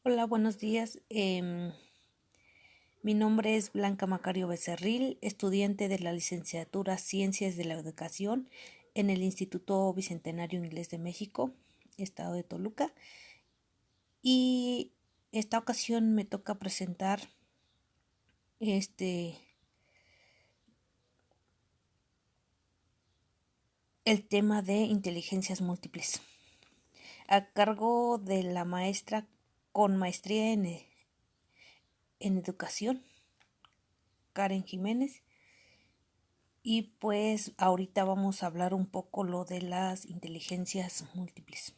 Hola, buenos días. Mi nombre es Blanca Macario Becerril, estudiante de la licenciatura Ciencias de la Educación en el Instituto Bicentenario Inglés de México, Estado de Toluca. Y esta ocasión me toca presentar este el tema de inteligencias múltiples, a cargo de la maestra con maestría en educación, Karen Jiménez. Y pues ahorita vamos a hablar un poco lo de las inteligencias múltiples.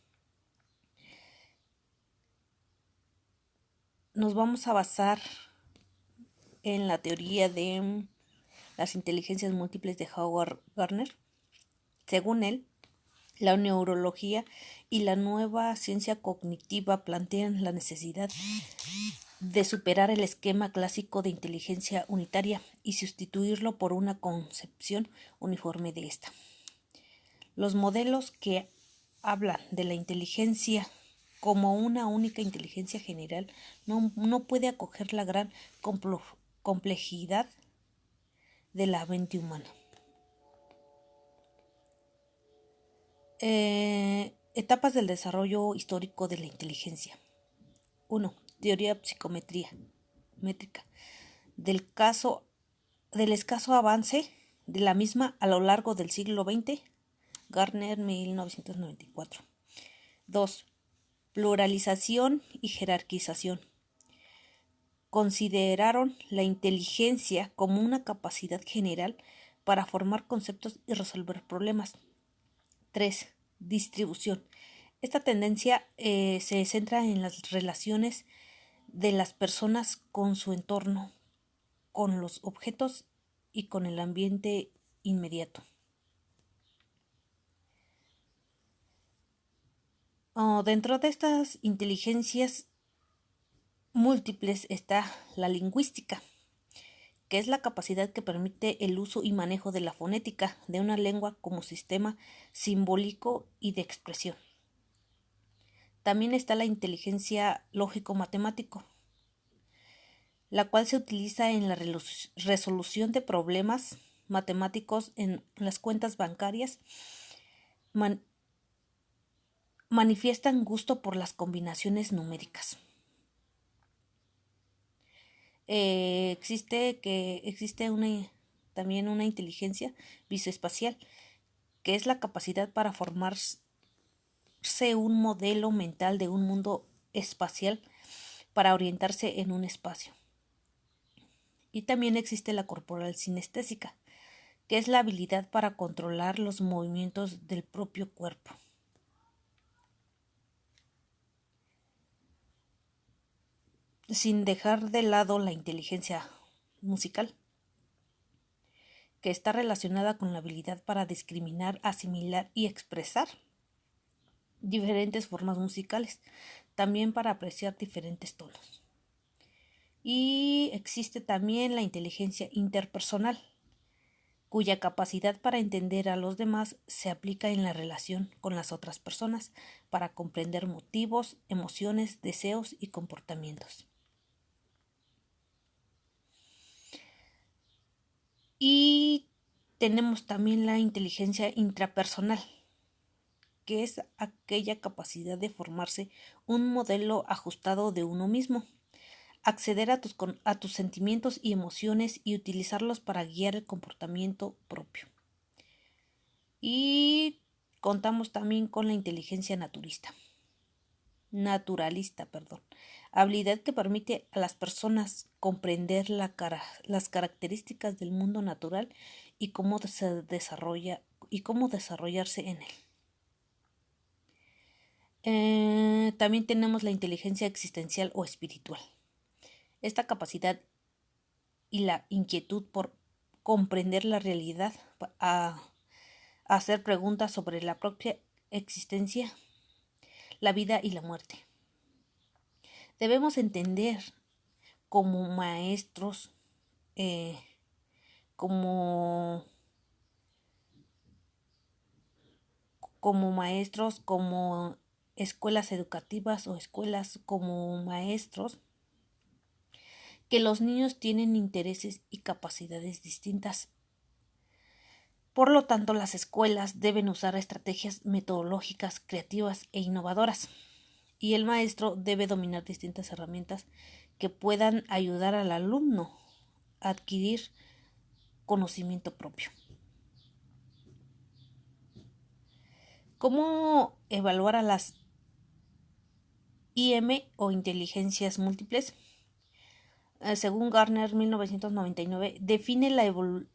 Nos vamos a basar en la teoría de las inteligencias múltiples de Howard Gardner. Según él, la neurología y la nueva ciencia cognitiva plantean la necesidad de superar el esquema clásico de inteligencia unitaria y sustituirlo por una concepción uniforme de esta. Los modelos que hablan de la inteligencia como una única inteligencia general no puede acoger la gran complejidad de la mente humana. Etapas del desarrollo histórico de la inteligencia. 1. Teoría métrica. Del escaso avance de la misma a lo largo del siglo XX, Gardner 1994. 2. Pluralización y jerarquización. Consideraron la inteligencia como una capacidad general para formar conceptos y resolver problemas. 3. Distribución. Esta tendencia se centra en las relaciones de las personas con su entorno, con los objetos y con el ambiente inmediato. Dentro de estas inteligencias múltiples está la lingüística, que es la capacidad que permite el uso y manejo de la fonética de una lengua como sistema simbólico y de expresión. También está la inteligencia lógico-matemático, la cual se utiliza en la resolución de problemas matemáticos en las cuentas bancarias. Manifiestan gusto por las combinaciones numéricas. Existe también una inteligencia visoespacial, que es la capacidad para formarse un modelo mental de un mundo espacial para orientarse en un espacio. Y también existe la corporal sinestésica, que es la habilidad para controlar los movimientos del propio cuerpo. Sin dejar de lado la inteligencia musical, que está relacionada con la habilidad para discriminar, asimilar y expresar diferentes formas musicales, también para apreciar diferentes tonos. Y existe también la inteligencia interpersonal, cuya capacidad para entender a los demás se aplica en la relación con las otras personas para comprender motivos, emociones, deseos y comportamientos. Y tenemos también la inteligencia intrapersonal, que es aquella capacidad de formarse un modelo ajustado de uno mismo, acceder a tus sentimientos y emociones y utilizarlos para guiar el comportamiento propio. Y contamos también con la inteligencia naturalista, habilidad que permite a las personas comprender las características del mundo natural y cómo se desarrolla y cómo desarrollarse en él. También tenemos la inteligencia existencial o espiritual. Esta capacidad y la inquietud por comprender la realidad, a hacer preguntas sobre la propia existencia, la vida y la muerte. Debemos entender como maestros, como, como maestros, como escuelas educativas o escuelas como maestros que los niños tienen intereses y capacidades distintas. Por lo tanto, las escuelas deben usar estrategias metodológicas creativas e innovadoras, y el maestro debe dominar distintas herramientas que puedan ayudar al alumno a adquirir conocimiento propio. ¿Cómo evaluar a las IM o inteligencias múltiples? Según Garner, 1999, define la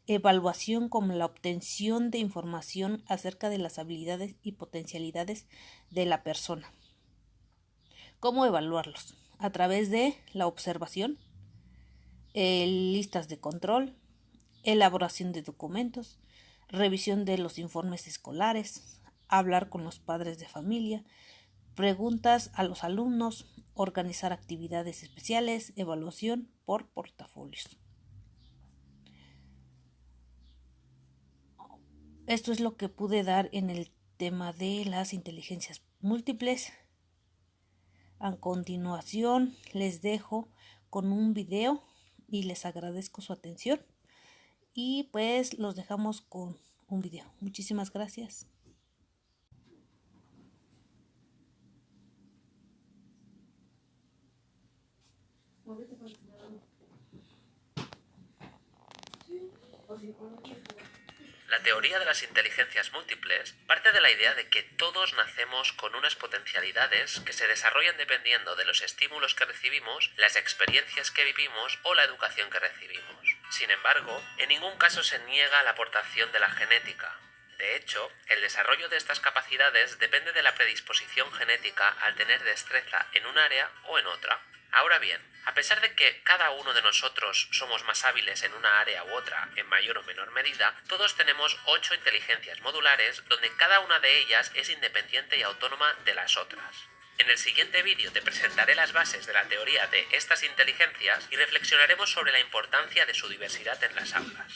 evaluación como la obtención de información acerca de las habilidades y potencialidades de la persona. ¿Cómo evaluarlos? A través de la observación, listas de control, elaboración de documentos, revisión de los informes escolares, hablar con los padres de familia, preguntas a los alumnos, organizar actividades especiales, evaluación por portafolios. Esto es lo que pude dar en el tema de las inteligencias múltiples. A continuación les dejo con un video y les agradezco su atención. Y pues los dejamos con un video. Muchísimas gracias. La teoría de las inteligencias múltiples parte de la idea de que todos nacemos con unas potencialidades que se desarrollan dependiendo de los estímulos que recibimos, las experiencias que vivimos o la educación que recibimos. Sin embargo, en ningún caso se niega la aportación de la genética. De hecho, el desarrollo de estas capacidades depende de la predisposición genética al tener destreza en un área o en otra. Ahora bien, a pesar de que cada uno de nosotros somos más hábiles en una área u otra en mayor o menor medida, todos tenemos 8 inteligencias modulares donde cada una de ellas es independiente y autónoma de las otras. En el siguiente vídeo te presentaré las bases de la teoría de estas inteligencias y reflexionaremos sobre la importancia de su diversidad en las aulas.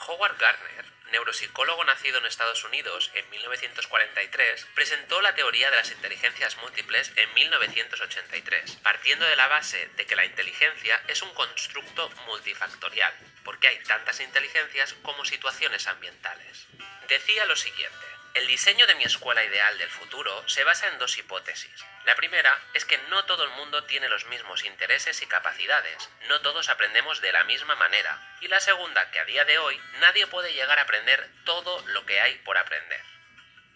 Howard Gardner, neuropsicólogo nacido en Estados Unidos en 1943, presentó la teoría de las inteligencias múltiples en 1983, partiendo de la base de que la inteligencia es un constructo multifactorial, porque hay tantas inteligencias como situaciones ambientales. Decía lo siguiente: el diseño de mi escuela ideal del futuro se basa en 2 hipótesis. La primera es que no todo el mundo tiene los mismos intereses y capacidades, no todos aprendemos de la misma manera, y la segunda, que a día de hoy nadie puede llegar a aprender todo lo que hay por aprender.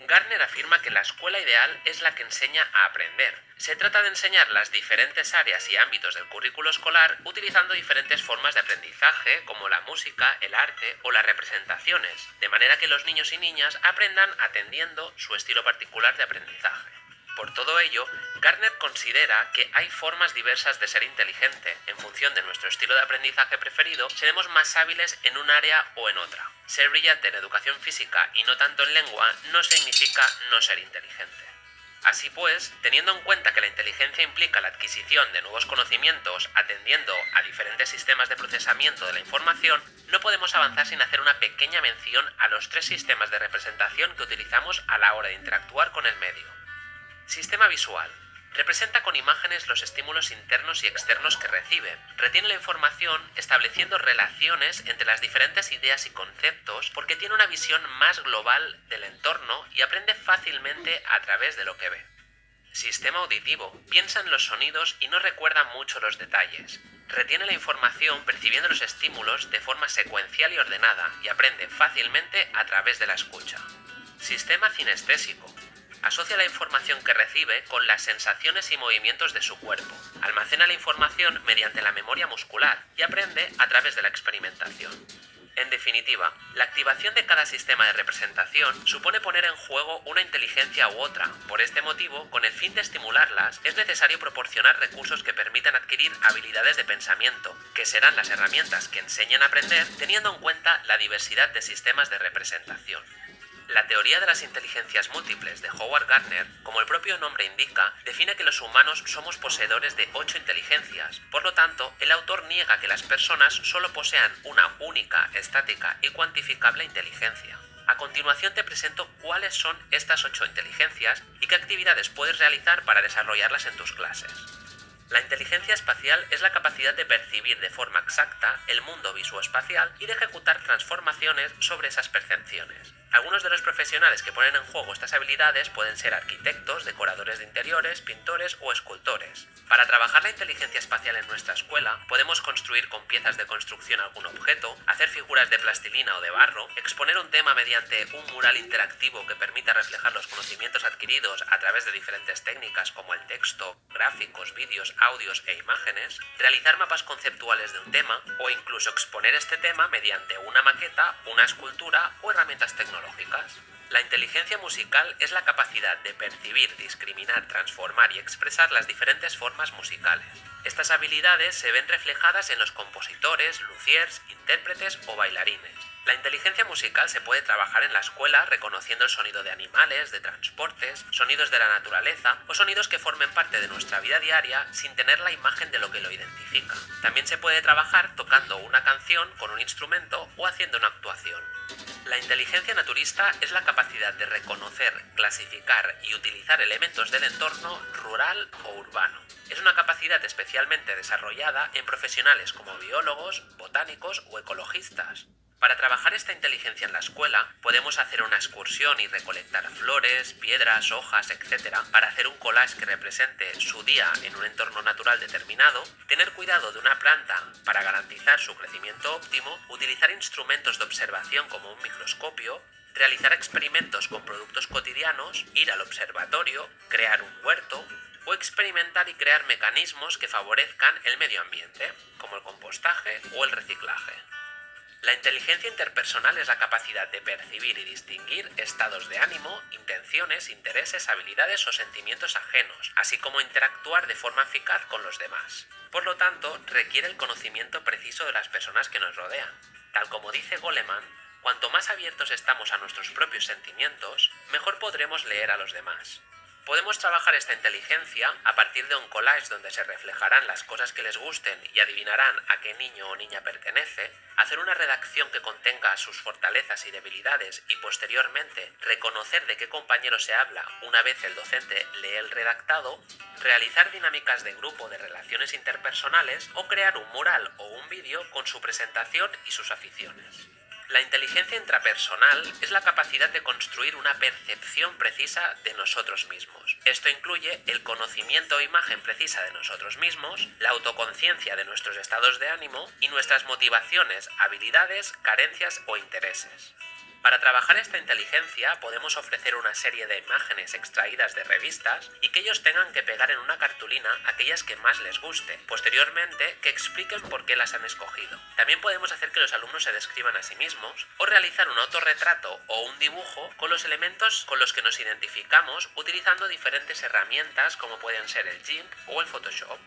Gardner afirma que la escuela ideal es la que enseña a aprender. Se trata de enseñar las diferentes áreas y ámbitos del currículo escolar utilizando diferentes formas de aprendizaje como la música, el arte o las representaciones, de manera que los niños y niñas aprendan atendiendo su estilo particular de aprendizaje. Por todo ello, Gardner considera que hay formas diversas de ser inteligente. En función de nuestro estilo de aprendizaje preferido, seremos más hábiles en un área o en otra. Ser brillante en educación física y no tanto en lengua no significa no ser inteligente. Así pues, teniendo en cuenta que la inteligencia implica la adquisición de nuevos conocimientos atendiendo a diferentes sistemas de procesamiento de la información, no podemos avanzar sin hacer una pequeña mención a los 3 sistemas de representación que utilizamos a la hora de interactuar con el medio. Sistema visual. Representa con imágenes los estímulos internos y externos que recibe. Retiene la información estableciendo relaciones entre las diferentes ideas y conceptos porque tiene una visión más global del entorno y aprende fácilmente a través de lo que ve. Sistema auditivo. Piensa en los sonidos y no recuerda mucho los detalles. Retiene la información percibiendo los estímulos de forma secuencial y ordenada y aprende fácilmente a través de la escucha. Sistema cinestésico. Asocia la información que recibe con las sensaciones y movimientos de su cuerpo. Almacena la información mediante la memoria muscular y aprende a través de la experimentación. En definitiva, la activación de cada sistema de representación supone poner en juego una inteligencia u otra. Por este motivo, con el fin de estimularlas, es necesario proporcionar recursos que permitan adquirir habilidades de pensamiento, que serán las herramientas que enseñen a aprender teniendo en cuenta la diversidad de sistemas de representación. La teoría de las inteligencias múltiples de Howard Gardner, como el propio nombre indica, define que los humanos somos poseedores de 8 inteligencias. Por lo tanto, el autor niega que las personas solo posean una única, estática y cuantificable inteligencia. A continuación te presento cuáles son estas 8 inteligencias y qué actividades puedes realizar para desarrollarlas en tus clases. La inteligencia espacial es la capacidad de percibir de forma exacta el mundo visoespacial y de ejecutar transformaciones sobre esas percepciones. Algunos de los profesionales que ponen en juego estas habilidades pueden ser arquitectos, decoradores de interiores, pintores o escultores. Para trabajar la inteligencia espacial en nuestra escuela, podemos construir con piezas de construcción algún objeto, hacer figuras de plastilina o de barro, exponer un tema mediante un mural interactivo que permita reflejar los conocimientos adquiridos a través de diferentes técnicas como el texto, gráficos, vídeos, audios e imágenes, realizar mapas conceptuales de un tema o incluso exponer este tema mediante una maqueta, una escultura o herramientas tecnológicas. La inteligencia musical es la capacidad de percibir, discriminar, transformar y expresar las diferentes formas musicales. Estas habilidades se ven reflejadas en los compositores, luthiers, intérpretes o bailarines. La inteligencia musical se puede trabajar en la escuela reconociendo el sonido de animales, de transportes, sonidos de la naturaleza o sonidos que formen parte de nuestra vida diaria sin tener la imagen de lo que lo identifica. También se puede trabajar tocando una canción con un instrumento o haciendo una actuación. La inteligencia naturista es la capacidad de reconocer, clasificar y utilizar elementos del entorno rural o urbano. Es una capacidad especialmente desarrollada en profesionales como biólogos, botánicos o ecologistas. Para trabajar esta inteligencia en la escuela, podemos hacer una excursión y recolectar flores, piedras, hojas, etc. para hacer un collage que represente su día en un entorno natural determinado, tener cuidado de una planta para garantizar su crecimiento óptimo, utilizar instrumentos de observación como un microscopio, realizar experimentos con productos cotidianos, ir al observatorio, crear un huerto o experimentar y crear mecanismos que favorezcan el medio ambiente, como el compostaje o el reciclaje. La inteligencia interpersonal es la capacidad de percibir y distinguir estados de ánimo, intenciones, intereses, habilidades o sentimientos ajenos, así como interactuar de forma eficaz con los demás. Por lo tanto, requiere el conocimiento preciso de las personas que nos rodean. Tal como dice Goleman, cuanto más abiertos estamos a nuestros propios sentimientos, mejor podremos leer a los demás. Podemos trabajar esta inteligencia a partir de un collage donde se reflejarán las cosas que les gusten y adivinarán a qué niño o niña pertenece, hacer una redacción que contenga sus fortalezas y debilidades y posteriormente reconocer de qué compañero se habla una vez el docente lee el redactado, realizar dinámicas de grupo de relaciones interpersonales o crear un mural o un vídeo con su presentación y sus aficiones. La inteligencia intrapersonal es la capacidad de construir una percepción precisa de nosotros mismos. Esto incluye el conocimiento o imagen precisa de nosotros mismos, la autoconciencia de nuestros estados de ánimo y nuestras motivaciones, habilidades, carencias o intereses. Para trabajar esta inteligencia podemos ofrecer una serie de imágenes extraídas de revistas y que ellos tengan que pegar en una cartulina aquellas que más les guste, posteriormente que expliquen por qué las han escogido. También podemos hacer que los alumnos se describan a sí mismos o realizar un autorretrato o un dibujo con los elementos con los que nos identificamos utilizando diferentes herramientas como pueden ser el GIMP o el Photoshop.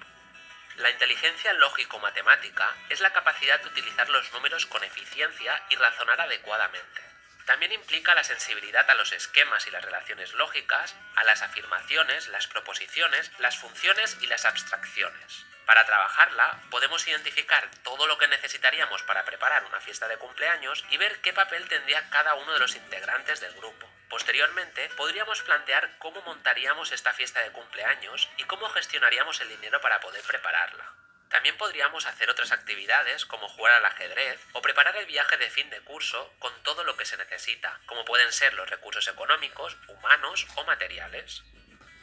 La inteligencia lógico-matemática es la capacidad de utilizar los números con eficiencia y razonar adecuadamente. También implica la sensibilidad a los esquemas y las relaciones lógicas, a las afirmaciones, las proposiciones, las funciones y las abstracciones. Para trabajarla, podemos identificar todo lo que necesitaríamos para preparar una fiesta de cumpleaños y ver qué papel tendría cada uno de los integrantes del grupo. Posteriormente, podríamos plantear cómo montaríamos esta fiesta de cumpleaños y cómo gestionaríamos el dinero para poder prepararla. También podríamos hacer otras actividades como jugar al ajedrez o preparar el viaje de fin de curso con todo lo que se necesita, como pueden ser los recursos económicos, humanos o materiales.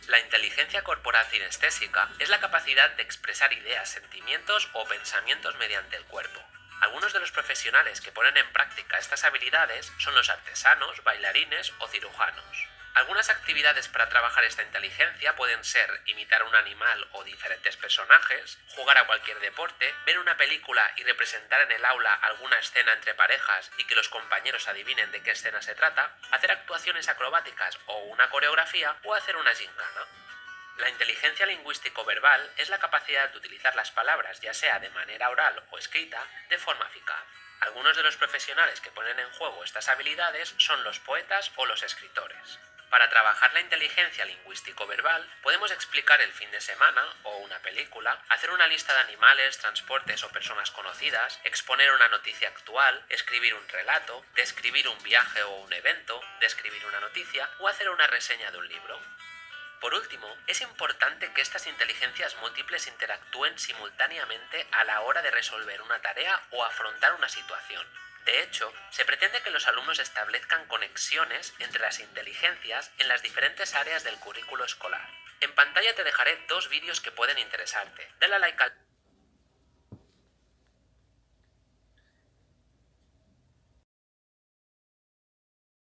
La inteligencia corporal cinestésica es la capacidad de expresar ideas, sentimientos o pensamientos mediante el cuerpo. Algunos de los profesionales que ponen en práctica estas habilidades son los artesanos, bailarines o cirujanos. Algunas actividades para trabajar esta inteligencia pueden ser imitar un animal o diferentes personajes, jugar a cualquier deporte, ver una película y representar en el aula alguna escena entre parejas y que los compañeros adivinen de qué escena se trata, hacer actuaciones acrobáticas o una coreografía o hacer una gincana. La inteligencia lingüístico-verbal es la capacidad de utilizar las palabras, ya sea de manera oral o escrita, de forma eficaz. Algunos de los profesionales que ponen en juego estas habilidades son los poetas o los escritores. Para trabajar la inteligencia lingüístico-verbal, podemos explicar el fin de semana o una película, hacer una lista de animales, transportes o personas conocidas, exponer una noticia actual, escribir un relato, describir un viaje o un evento, describir una noticia o hacer una reseña de un libro. Por último, es importante que estas inteligencias múltiples interactúen simultáneamente a la hora de resolver una tarea o afrontar una situación. De hecho, se pretende que los alumnos establezcan conexiones entre las inteligencias en las diferentes áreas del currículo escolar. En pantalla te dejaré 2 vídeos que pueden interesarte. Dale a like al